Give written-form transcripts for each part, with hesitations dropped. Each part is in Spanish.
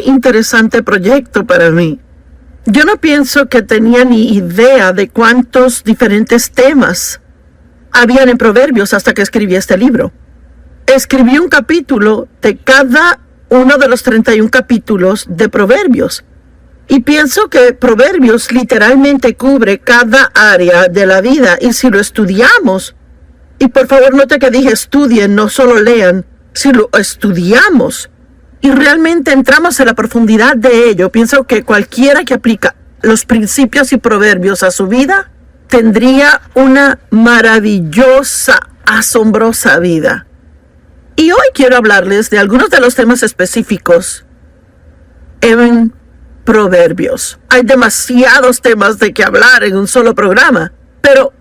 interesante proyecto para mí. Yo no pienso que tenía ni idea de cuántos diferentes temas habían en Proverbios hasta que escribí este libro. Escribí un capítulo de cada uno de los 31 capítulos de Proverbios. Y pienso que Proverbios literalmente cubre cada área de la vida. Y si lo estudiamos, y por favor note que dije estudien, no solo lean, si lo estudiamos y realmente entramos en la profundidad de ello, pienso que cualquiera que aplica los principios y proverbios a su vida tendría una maravillosa, asombrosa vida. Y hoy quiero hablarles de algunos de los temas específicos en Proverbios. Hay demasiados temas de que hablar en un solo programa, pero,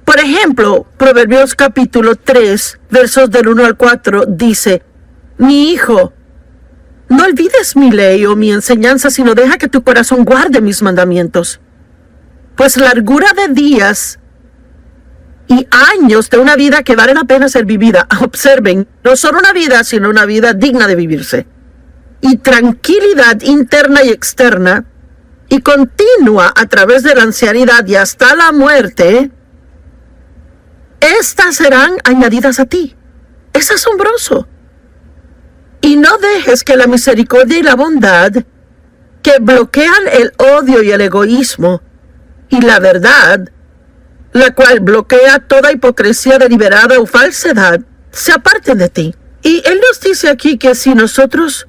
por ejemplo, Proverbios capítulo 3, versos del 1 al 4, dice: Mi hijo, no olvides mi ley o mi enseñanza, sino deja que tu corazón guarde mis mandamientos. Pues largura de días y años de una vida que vale la pena ser vivida. Observen, no solo una vida, sino una vida digna de vivirse. Y tranquilidad interna y externa, y continua a través de la ancianidad y hasta la muerte, estas serán añadidas a ti. Es asombroso. Y no dejes que la misericordia y la bondad, que bloquean el odio y el egoísmo, y la verdad, la cual bloquea toda hipocresía deliberada o falsedad, se aparten de ti. Y Él nos dice aquí que si nosotros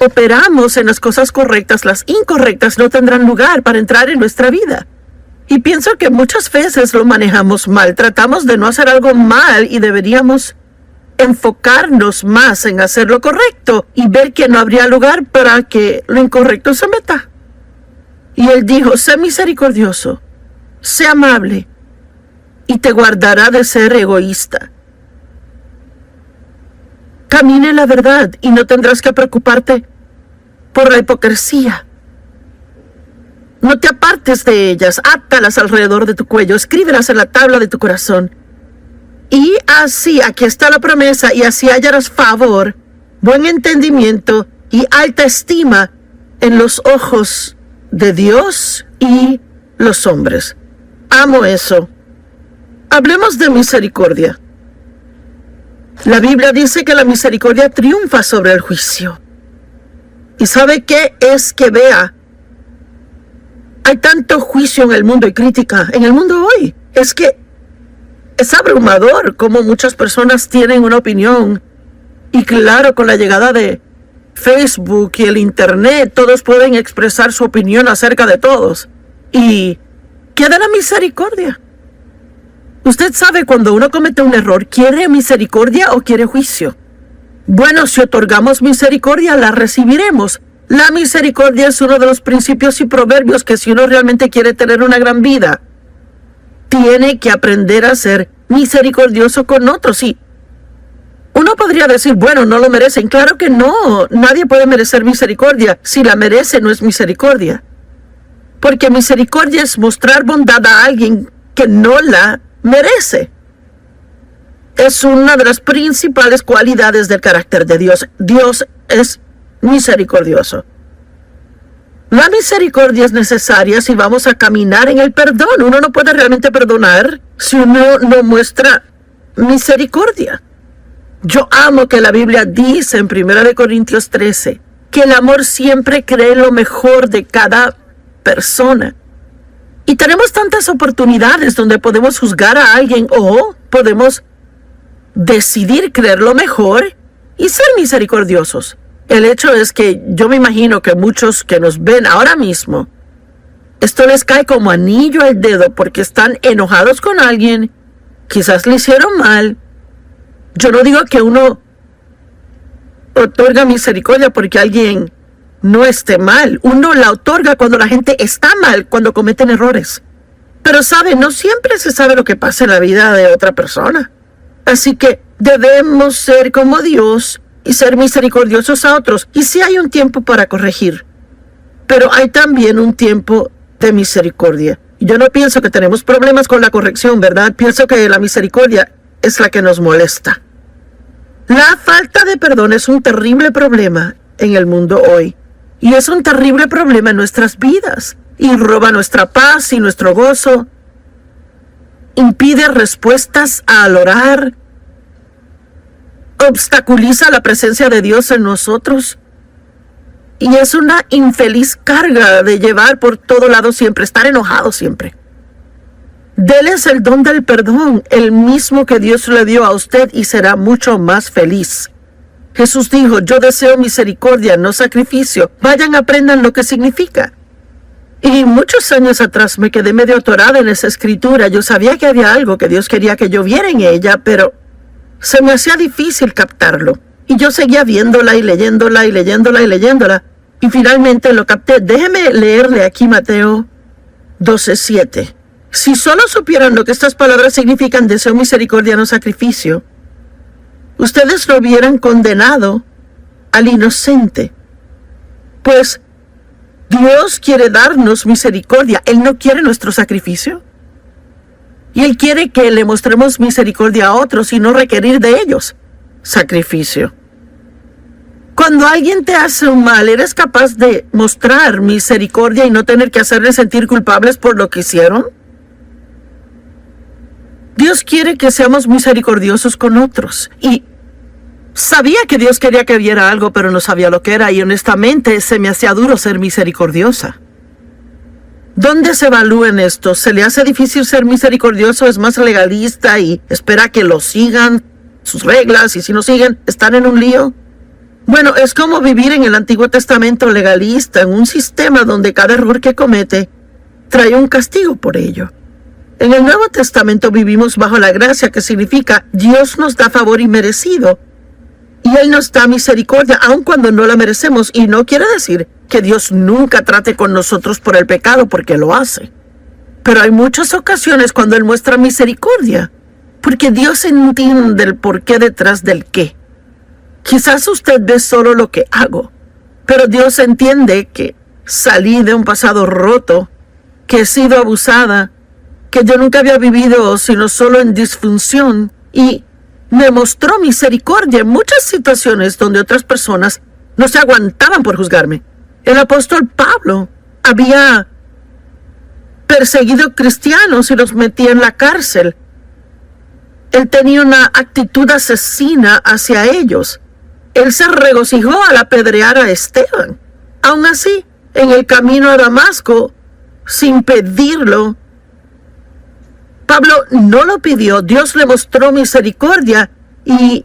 operamos en las cosas correctas, las incorrectas no tendrán lugar para entrar en nuestra vida. Y pienso que muchas veces lo manejamos mal. Tratamos de no hacer algo mal y deberíamos enfocarnos más en hacer lo correcto y ver que no habría lugar para que lo incorrecto se meta. Y Él dijo: sé misericordioso, sé amable, y te guardará de ser egoísta. Camina en la verdad y no tendrás que preocuparte por la hipocresía. No te apartes de ellas, átalas alrededor de tu cuello, escríbelas en la tabla de tu corazón. Y así, aquí está la promesa, y así hallarás favor, buen entendimiento y alta estima en los ojos de Dios y los hombres. Amo eso. Hablemos de misericordia. La Biblia dice que la misericordia triunfa sobre el juicio. ¿Y sabe qué es que vea? Hay tanto juicio en el mundo y crítica en el mundo hoy. Es que es abrumador cómo muchas personas tienen una opinión. Y claro, con la llegada de Facebook y el Internet, todos pueden expresar su opinión acerca de todos. ¿Y qué de la misericordia? Usted sabe, cuando uno comete un error, ¿quiere misericordia o quiere juicio? Bueno, si otorgamos misericordia, la recibiremos. La misericordia es uno de los principios y proverbios que, si uno realmente quiere tener una gran vida, tiene que aprender a ser misericordioso con otros. Y uno podría decir, bueno, no lo merecen. Claro que no. Nadie puede merecer misericordia. Si la merece, no es misericordia. Porque misericordia es mostrar bondad a alguien que no la merece. Es una de las principales cualidades del carácter de Dios. Dios es misericordioso. La misericordia es necesaria si vamos a caminar en el perdón. Uno no puede realmente perdonar si uno no muestra misericordia. Yo amo que la Biblia dice en 1 Corintios 13 que el amor siempre cree lo mejor de cada persona. Y tenemos tantas oportunidades donde podemos juzgar a alguien o podemos decidir creer lo mejor y ser misericordiosos. El hecho es que yo me imagino que muchos que nos ven ahora mismo, esto les cae como anillo al dedo porque están enojados con alguien, quizás le hicieron mal. Yo no digo que uno otorga misericordia porque alguien no esté mal. Uno la otorga cuando la gente está mal, cuando cometen errores. Pero sabe, no siempre se sabe lo que pasa en la vida de otra persona. Así que debemos ser como Dios y ser misericordiosos a otros. Y sí hay un tiempo para corregir, pero hay también un tiempo de misericordia. Yo no pienso que tenemos problemas con la corrección, ¿verdad? Pienso que la misericordia es la que nos molesta. La falta de perdón es un terrible problema en el mundo hoy. Y es un terrible problema en nuestras vidas. Y roba nuestra paz y nuestro gozo. Impide respuestas al orar. Obstaculiza la presencia de Dios en nosotros. Y es una infeliz carga de llevar por todo lado siempre, estar enojado siempre. Déles el don del perdón, el mismo que Dios le dio a usted, y será mucho más feliz. Jesús dijo: yo deseo misericordia, no sacrificio. Vayan, aprendan lo que significa. Y muchos años atrás me quedé medio atorada en esa escritura. Yo sabía que había algo que Dios quería que yo viera en ella, pero se me hacía difícil captarlo. Y yo seguía viéndola y leyéndola y leyéndola y leyéndola. Y finalmente lo capté. Déjeme leerle aquí Mateo 12:7. Si solo supieran lo que estas palabras significan, deseo misericordia, no sacrificio, ustedes lo hubieran condenado al inocente. Pues Dios quiere darnos misericordia. Él no quiere nuestro sacrificio. Y Él quiere que le mostremos misericordia a otros y no requerir de ellos sacrificio. Cuando alguien te hace un mal, ¿eres capaz de mostrar misericordia y no tener que hacerles sentir culpables por lo que hicieron? Dios quiere que seamos misericordiosos con otros. Y sabía que Dios quería que viera algo, pero no sabía lo que era. Y honestamente se me hacía duro ser misericordiosa. ¿Dónde se evalúa en esto? ¿Se le hace difícil ser misericordioso? ¿Es más legalista y espera que lo sigan sus reglas? Y si no siguen, ¿están en un lío? Bueno, es como vivir en el Antiguo Testamento legalista, en un sistema donde cada error que comete trae un castigo por ello. En el Nuevo Testamento vivimos bajo la gracia, que significa Dios nos da favor inmerecido. Y Él nos da misericordia aun cuando no la merecemos. Y no quiere decir que Dios nunca trate con nosotros por el pecado, porque lo hace. Pero hay muchas ocasiones cuando Él muestra misericordia, porque Dios entiende el porqué detrás del qué. Quizás usted ve solo lo que hago, pero Dios entiende que salí de un pasado roto, que he sido abusada, que yo nunca había vivido sino solo en disfunción, y me mostró misericordia en muchas situaciones donde otras personas no se aguantaban por juzgarme. El apóstol Pablo había perseguido cristianos y los metía en la cárcel. Él tenía una actitud asesina hacia ellos. Él se regocijó al apedrear a Esteban. Aún así, en el camino a Damasco, sin pedirlo, Pablo no lo pidió. Dios le mostró misericordia y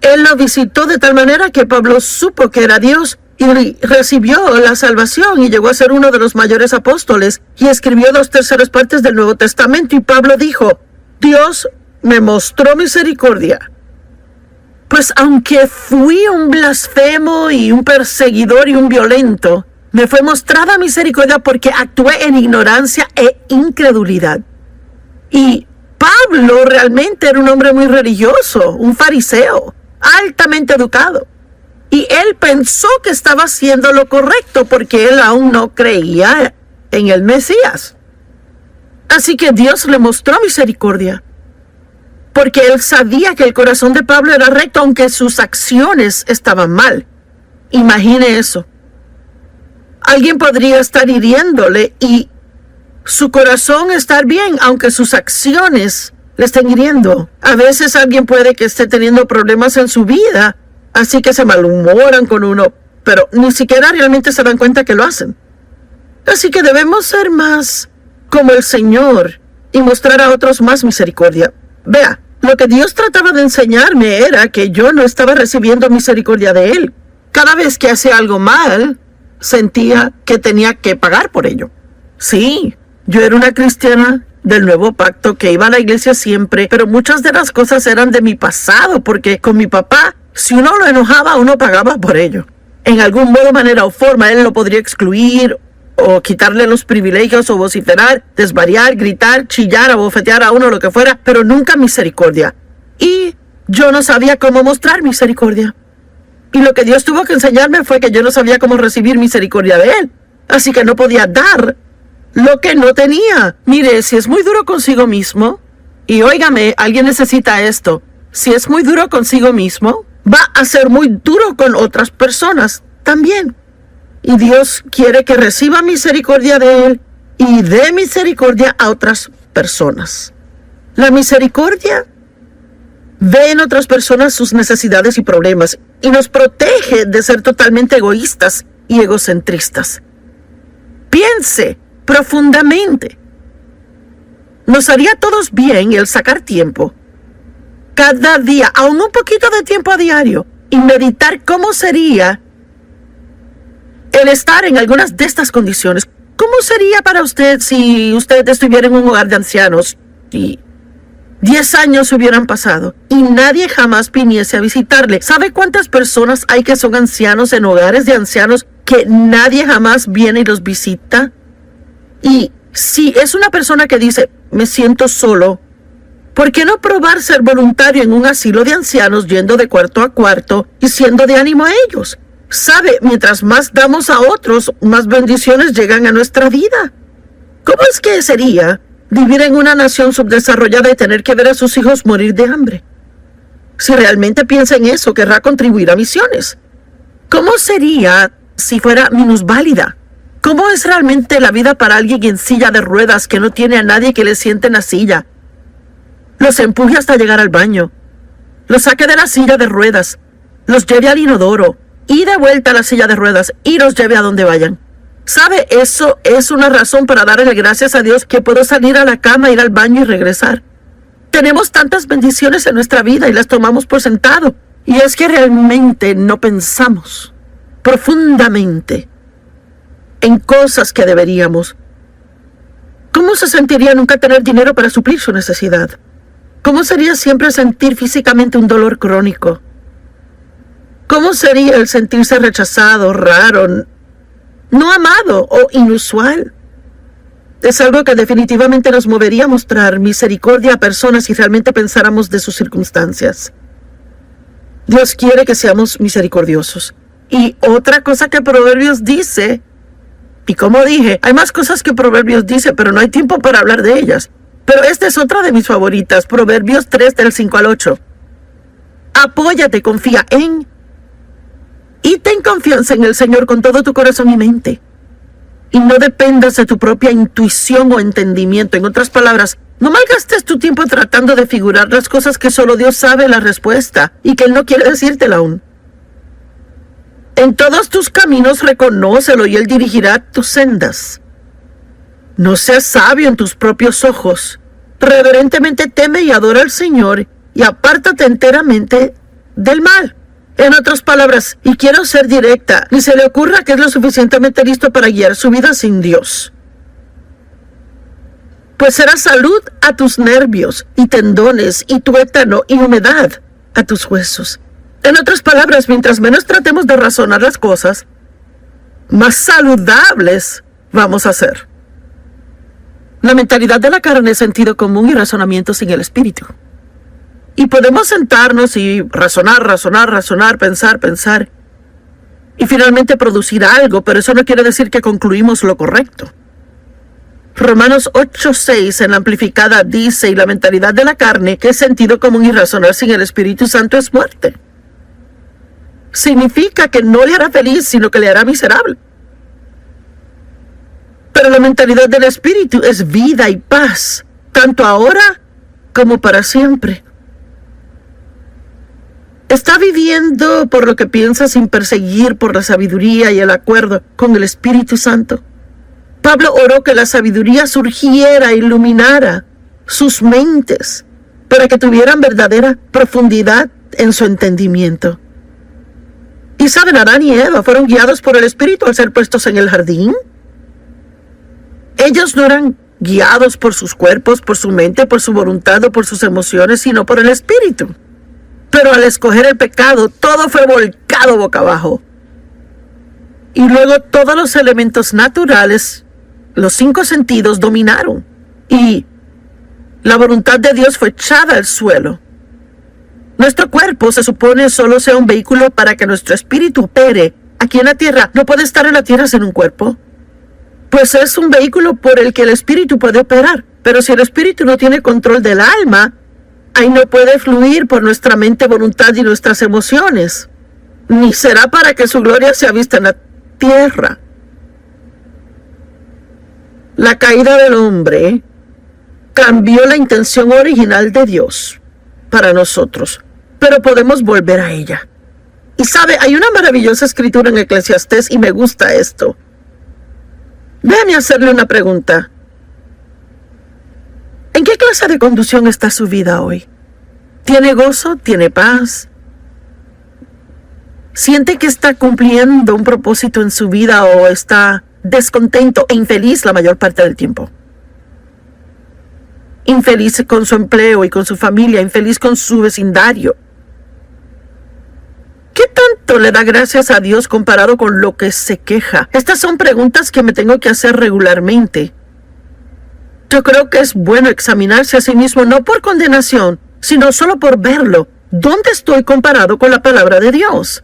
Él lo visitó de tal manera que Pablo supo que era Dios y recibió la salvación y llegó a ser uno de los mayores apóstoles y escribió 2/3 partes del Nuevo Testamento. Y Pablo dijo: Dios me mostró misericordia. Pues aunque fui un blasfemo y un perseguidor y un violento, me fue mostrada misericordia porque actué en ignorancia e incredulidad. Y Pablo realmente era un hombre muy religioso, un fariseo, altamente educado. Y él pensó que estaba haciendo lo correcto porque él aún no creía en el Mesías. Así que Dios le mostró misericordia, porque él sabía que el corazón de Pablo era recto, aunque sus acciones estaban mal. Imagine eso. Alguien podría estar hiriéndole y su corazón estar bien, aunque sus acciones le estén hiriendo. A veces alguien puede que esté teniendo problemas en su vida, así que se malhumoran con uno, pero ni siquiera realmente se dan cuenta que lo hacen. Así que debemos ser más como el Señor y mostrar a otros más misericordia. Vea, lo que Dios trataba de enseñarme era que yo no estaba recibiendo misericordia de Él. Cada vez que hacía algo mal, sentía que tenía que pagar por ello. Sí, yo era una cristiana del Nuevo Pacto que iba a la iglesia siempre, pero muchas de las cosas eran de mi pasado, porque con mi papá, si uno lo enojaba, uno pagaba por ello. En algún modo, manera o forma, él lo podría excluir o quitarle los privilegios o vociferar, desvariar, gritar, chillar, abofetear a uno, lo que fuera, pero nunca misericordia. Y yo no sabía cómo mostrar misericordia. Y lo que Dios tuvo que enseñarme fue que yo no sabía cómo recibir misericordia de Él. Así que no podía dar lo que no tenía. Mire, si es muy duro consigo mismo, y óigame, alguien necesita esto, si es muy duro consigo mismo, va a ser muy duro con otras personas también. Y Dios quiere que reciba misericordia de Él y dé misericordia a otras personas. La misericordia ve en otras personas sus necesidades y problemas y nos protege de ser totalmente egoístas y egocentristas. Piense profundamente. Nos haría a todos bien el sacar tiempo cada día, aún un poquito de tiempo a diario, y meditar cómo sería el estar en algunas de estas condiciones. ¿Cómo sería para usted si usted estuviera en un hogar de ancianos y 10 años hubieran pasado y nadie jamás viniese a visitarle? ¿Sabe cuántas personas hay que son ancianos en hogares de ancianos que nadie jamás viene y los visita? Y si es una persona que dice, me siento solo, ¿por qué no probar ser voluntario en un asilo de ancianos, yendo de cuarto a cuarto y siendo de ánimo a ellos? Sabe, mientras más damos a otros, más bendiciones llegan a nuestra vida. ¿Cómo es que sería vivir en una nación subdesarrollada y tener que ver a sus hijos morir de hambre? Si realmente piensa en eso, querrá contribuir a misiones. ¿Cómo sería si fuera minusválida? ¿Cómo es realmente la vida para alguien en silla de ruedas que no tiene a nadie que le siente en la silla? Los empuje hasta llegar al baño, los saque de la silla de ruedas, los lleve al inodoro y de vuelta a la silla de ruedas y los lleve a donde vayan. ¿Sabe? Eso es una razón para darle gracias a Dios que puedo salir a la cama, ir al baño y regresar. Tenemos tantas bendiciones en nuestra vida y las tomamos por sentado. Y es que realmente no pensamos profundamente en cosas que deberíamos. ¿Cómo se sentiría nunca tener dinero para suplir su necesidad? ¿Cómo sería siempre sentir físicamente un dolor crónico? ¿Cómo sería el sentirse rechazado, raro, no amado o inusual? Es algo que definitivamente nos movería a mostrar misericordia a personas si realmente pensáramos de sus circunstancias. Dios quiere que seamos misericordiosos. Y otra cosa que Proverbios dice, y como dije, hay más cosas que Proverbios dice, pero no hay tiempo para hablar de ellas. Pero esta es otra de mis favoritas, Proverbios 3, del 5 al 8. Apóyate, confía en y ten confianza en el Señor con todo tu corazón y mente. Y no dependas de tu propia intuición o entendimiento. En otras palabras, no malgastes tu tiempo tratando de figurar las cosas que solo Dios sabe la respuesta y que Él no quiere decírtela aún. En todos tus caminos reconócelo y Él dirigirá tus sendas. No seas sabio en tus propios ojos. Reverentemente teme y adora al Señor y apártate enteramente del mal. En otras palabras, y quiero ser directa, ni se le ocurra que es lo suficientemente listo para guiar su vida sin Dios. Pues será salud a tus nervios y tendones y tuétano y humedad a tus huesos. En otras palabras, mientras menos tratemos de razonar las cosas, más saludables vamos a ser. La mentalidad de la carne es sentido común y razonamiento sin el espíritu. Y podemos sentarnos y razonar, pensar, y finalmente producir algo, pero eso no quiere decir que concluimos lo correcto. Romanos 8:6 en la amplificada dice, y la mentalidad de la carne, que es sentido común y razonar sin el Espíritu Santo, es muerte. Significa que no le hará feliz, sino que le hará miserable. Pero la mentalidad del Espíritu es vida y paz, tanto ahora como para siempre. Está viviendo por lo que piensa sin perseguir por la sabiduría y el acuerdo con el Espíritu Santo. Pablo oró que la sabiduría surgiera e iluminara sus mentes para que tuvieran verdadera profundidad en su entendimiento. Y saben, Adán y Eva fueron guiados por el Espíritu al ser puestos en el jardín. Ellos no eran guiados por sus cuerpos, por su mente, por su voluntad o por sus emociones, sino por el Espíritu. Pero al escoger el pecado, todo fue volcado boca abajo. Y luego todos los elementos naturales, los 5 sentidos, dominaron. Y la voluntad de Dios fue echada al suelo. Nuestro cuerpo se supone solo sea un vehículo para que nuestro espíritu opere aquí en la tierra. No puede estar en la tierra sin un cuerpo. Pues es un vehículo por el que el espíritu puede operar. Pero si el espíritu no tiene control del alma, ahí no puede fluir por nuestra mente, voluntad y nuestras emociones. Ni será para que su gloria sea vista en la tierra. La caída del hombre cambió la intención original de Dios para nosotros, pero podemos volver a ella. Y sabe, hay una maravillosa escritura en Eclesiastés y me gusta esto. Déjame hacerle una pregunta. ¿En qué clase de conducción está su vida hoy? ¿Tiene gozo? ¿Tiene paz? ¿Siente que está cumpliendo un propósito en su vida o está descontento e infeliz la mayor parte del tiempo? Infeliz con su empleo y con su familia, infeliz con su vecindario. ¿Qué tanto le da gracias a Dios comparado con lo que se queja? Estas son preguntas que me tengo que hacer regularmente. Yo creo que es bueno examinarse a sí mismo, no por condenación, sino solo por verlo. ¿Dónde estoy comparado con la palabra de Dios?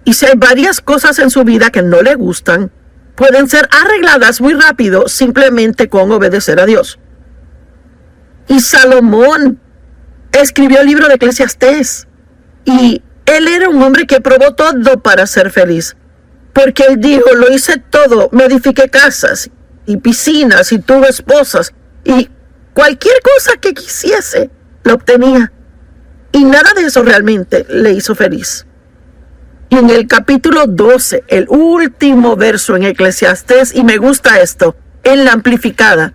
Y si hay varias cosas en su vida que no le gustan, pueden ser arregladas muy rápido simplemente con obedecer a Dios. Y Salomón escribió el libro de Eclesiastés. Y él era un hombre que probó todo para ser feliz. Porque él dijo, lo hice todo, me edifiqué casas y piscinas y tuve esposas. Y cualquier cosa que quisiese, lo obtenía. Y nada de eso realmente le hizo feliz. Y en el capítulo 12, el último verso en Eclesiastés, y me gusta esto, en la amplificada,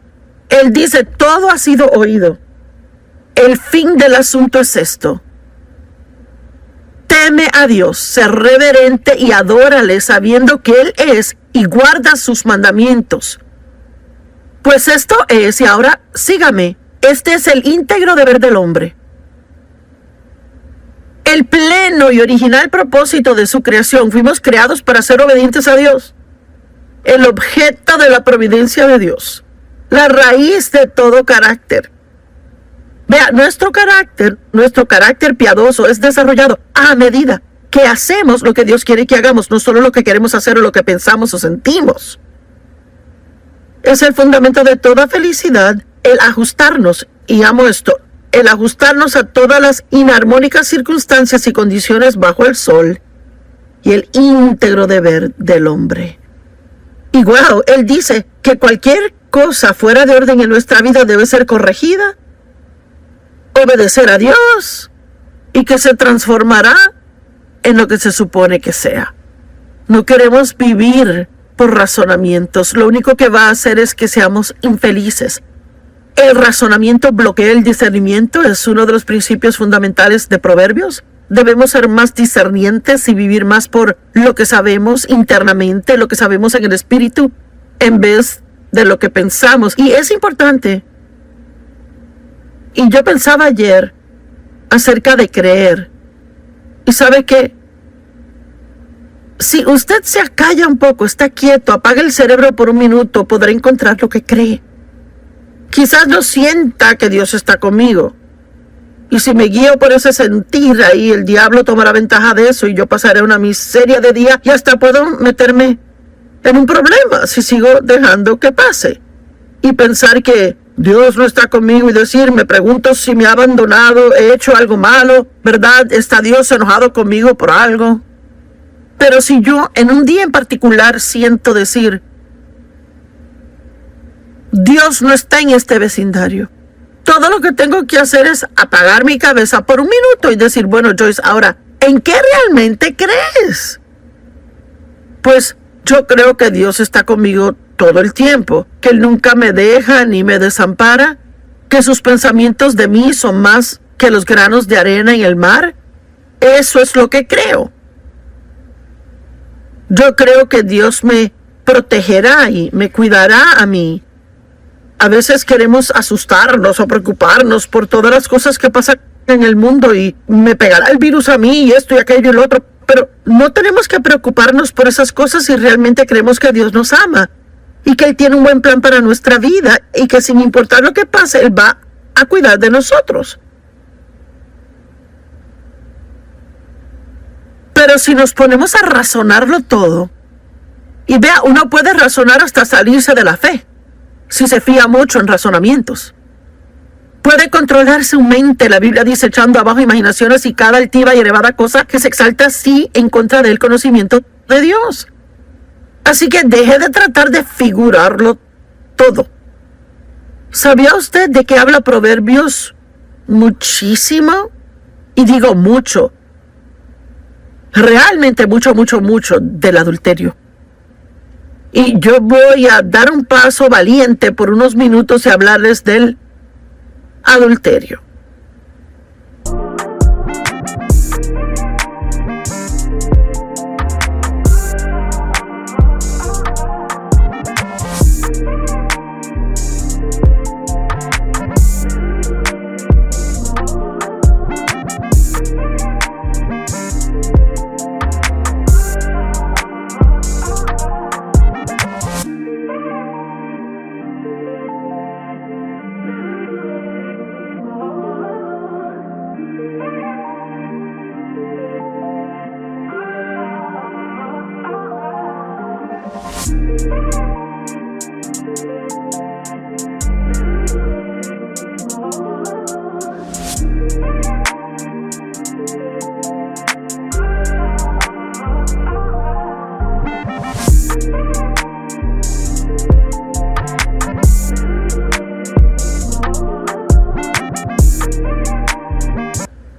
él dice, todo ha sido oído. El fin del asunto es esto. Teme a Dios, sé reverente y adórale sabiendo que Él es y guarda sus mandamientos. Pues esto es, y ahora sígame, este es el íntegro deber del hombre. El pleno y original propósito de su creación, fuimos creados para ser obedientes a Dios. El objeto de la providencia de Dios. La raíz de todo carácter. Vea, nuestro carácter piadoso es desarrollado a medida que hacemos lo que Dios quiere que hagamos, no solo lo que queremos hacer o lo que pensamos o sentimos. Es el fundamento de toda felicidad, el ajustarnos, y amo esto, el ajustarnos a todas las inarmónicas circunstancias y condiciones bajo el sol, y el íntegro deber del hombre. Y wow, él dice que cualquier cosa fuera de orden en nuestra vida debe ser corregida, obedecer a Dios, y que se transformará en lo que se supone que sea. No queremos vivir por razonamientos. Lo único que va a hacer es que seamos infelices. El razonamiento bloquea el discernimiento, es uno de los principios fundamentales de Proverbios. Debemos ser más discernientes y vivir más por lo que sabemos internamente, lo que sabemos en el espíritu, en vez de lo que pensamos. Y es importante. Y yo pensaba ayer acerca de creer. Y sabe que si usted se acalla un poco, está quieto, apaga el cerebro por un minuto, podrá encontrar lo que cree. Quizás no sienta que Dios está conmigo. Y si me guío por ese sentir ahí, el diablo tomará ventaja de eso y yo pasaré una miseria de día y hasta puedo meterme en un problema si sigo dejando que pase. Y pensar que Dios no está conmigo y decir, me pregunto si me ha abandonado, he hecho algo malo, ¿verdad? ¿Está Dios enojado conmigo por algo? Pero si yo en un día en particular siento decir, Dios no está en este vecindario, todo lo que tengo que hacer es apagar mi cabeza por un minuto y decir, bueno, Joyce, ahora, ¿en qué realmente crees? Pues yo creo que Dios está conmigo todo el tiempo, que Él nunca me deja ni me desampara, que sus pensamientos de mí son más que los granos de arena en el mar. Eso es lo que creo. Yo creo que Dios me protegerá y me cuidará a mí. A veces queremos asustarnos o preocuparnos por todas las cosas que pasan en el mundo y me pegará el virus a mí y esto y aquello y lo otro. Pero no tenemos que preocuparnos por esas cosas si realmente creemos que Dios nos ama y que Él tiene un buen plan para nuestra vida y que sin importar lo que pase, Él va a cuidar de nosotros. Pero si nos ponemos a razonarlo todo, y vea, uno puede razonar hasta salirse de la fe, si se fía mucho en razonamientos. Puede controlar su mente, la Biblia dice, echando abajo imaginaciones y cada altiva y elevada cosa que se exalta así en contra del conocimiento de Dios. Así que deje de tratar de figurarlo todo. ¿Sabía usted de qué habla Proverbios muchísimo? Y digo mucho. Realmente mucho del adulterio. Y yo voy a dar un paso valiente por unos minutos y hablarles del adulterio.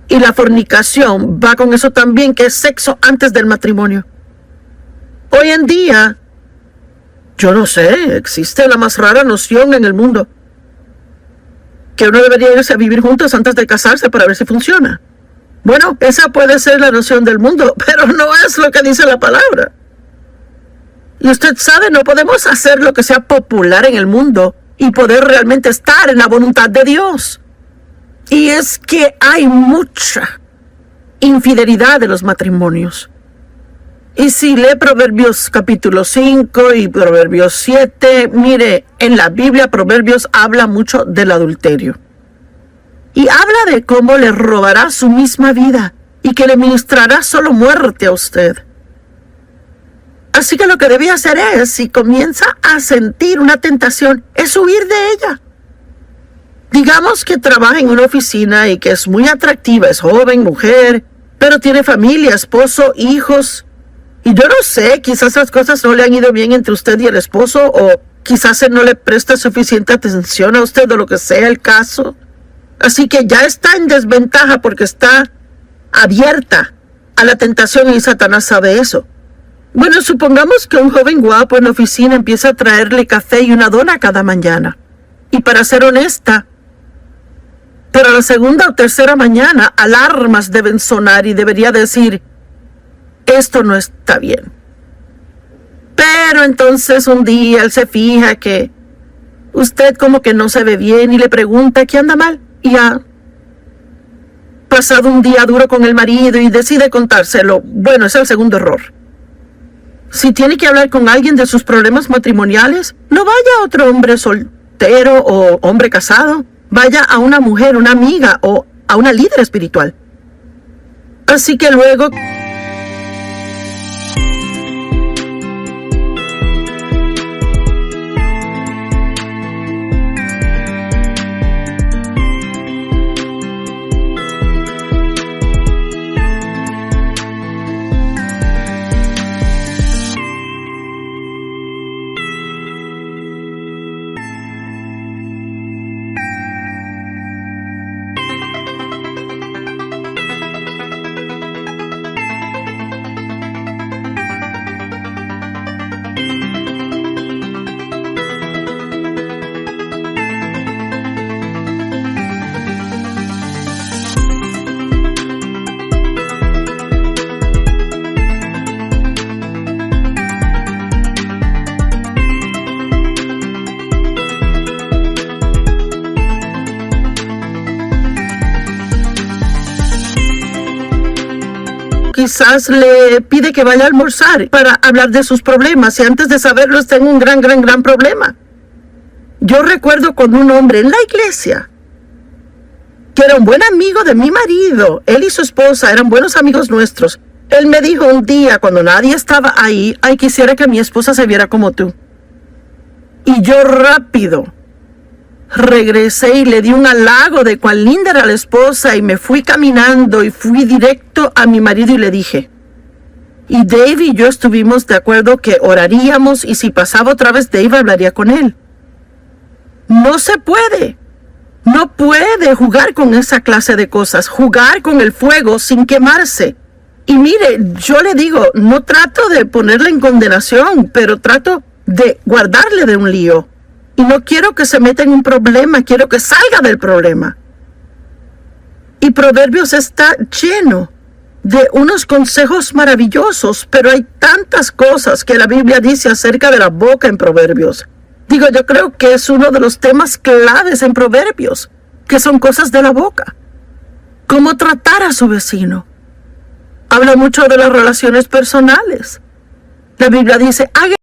Y la fornicación va con eso también, que es sexo antes del matrimonio. Hoy en día, yo no sé, existe la más rara noción en el mundo. Que uno debería irse a vivir juntos antes de casarse para ver si funciona. Bueno, esa puede ser la noción del mundo, pero no es lo que dice la palabra. Y usted sabe, no podemos hacer lo que sea popular en el mundo y poder realmente estar en la voluntad de Dios. Y es que hay mucha infidelidad de los matrimonios. Y si lee Proverbios capítulo 5 y Proverbios 7, mire, en la Biblia Proverbios habla mucho del adulterio. Y habla de cómo le robará su misma vida y que le ministrará solo muerte a usted. Así que lo que debe hacer es, si comienza a sentir una tentación, es huir de ella. Digamos que trabaja en una oficina y que es muy atractiva, es joven, mujer, pero tiene familia, esposo, hijos. Y yo no sé, quizás las cosas no le han ido bien entre usted y el esposo, o quizás él no le presta suficiente atención a usted, o lo que sea el caso. Así que ya está en desventaja porque está abierta a la tentación y Satanás sabe eso. Bueno, supongamos que un joven guapo en la oficina empieza a traerle café y una dona cada mañana. Y para ser honesta, pero a la segunda o tercera mañana alarmas deben sonar y debería decir, esto no está bien. Pero entonces un día él se fija que usted como que no se ve bien y le pregunta qué anda mal. Y ha pasado un día duro con el marido y decide contárselo. Bueno, es el segundo error. Si tiene que hablar con alguien de sus problemas matrimoniales, no vaya a otro hombre soltero o hombre casado. Vaya a una mujer, una amiga o a una líder espiritual. Así que luego... quizás le pide que vaya a almorzar para hablar de sus problemas y antes de saberlo está en un gran problema. Yo recuerdo con un hombre en la iglesia que era un buen amigo de mi marido. Él y su esposa eran buenos amigos nuestros. Él me dijo un día cuando nadie estaba ahí, ay, quisiera que mi esposa se viera como tú. Y yo rápido regresé y le di un halago de cuán linda era la esposa y me fui caminando y fui directo a mi marido y le dije, Y Dave y yo estuvimos de acuerdo que oraríamos y si pasaba otra vez Dave hablaría con él. No se puede. No puede jugar con esa clase de cosas, jugar con el fuego sin quemarse. Y mire, yo le digo, no trato de ponerle en condenación, pero trato de guardarle de un lío. Y no quiero que se meta en un problema, quiero que salga del problema. Y Proverbios está lleno de unos consejos maravillosos, pero hay tantas cosas que la Biblia dice acerca de la boca en Proverbios. Digo, yo creo que es uno de los temas claves en Proverbios, que son cosas de la boca. Cómo tratar a su vecino. Habla mucho de las relaciones personales. La Biblia dice, haga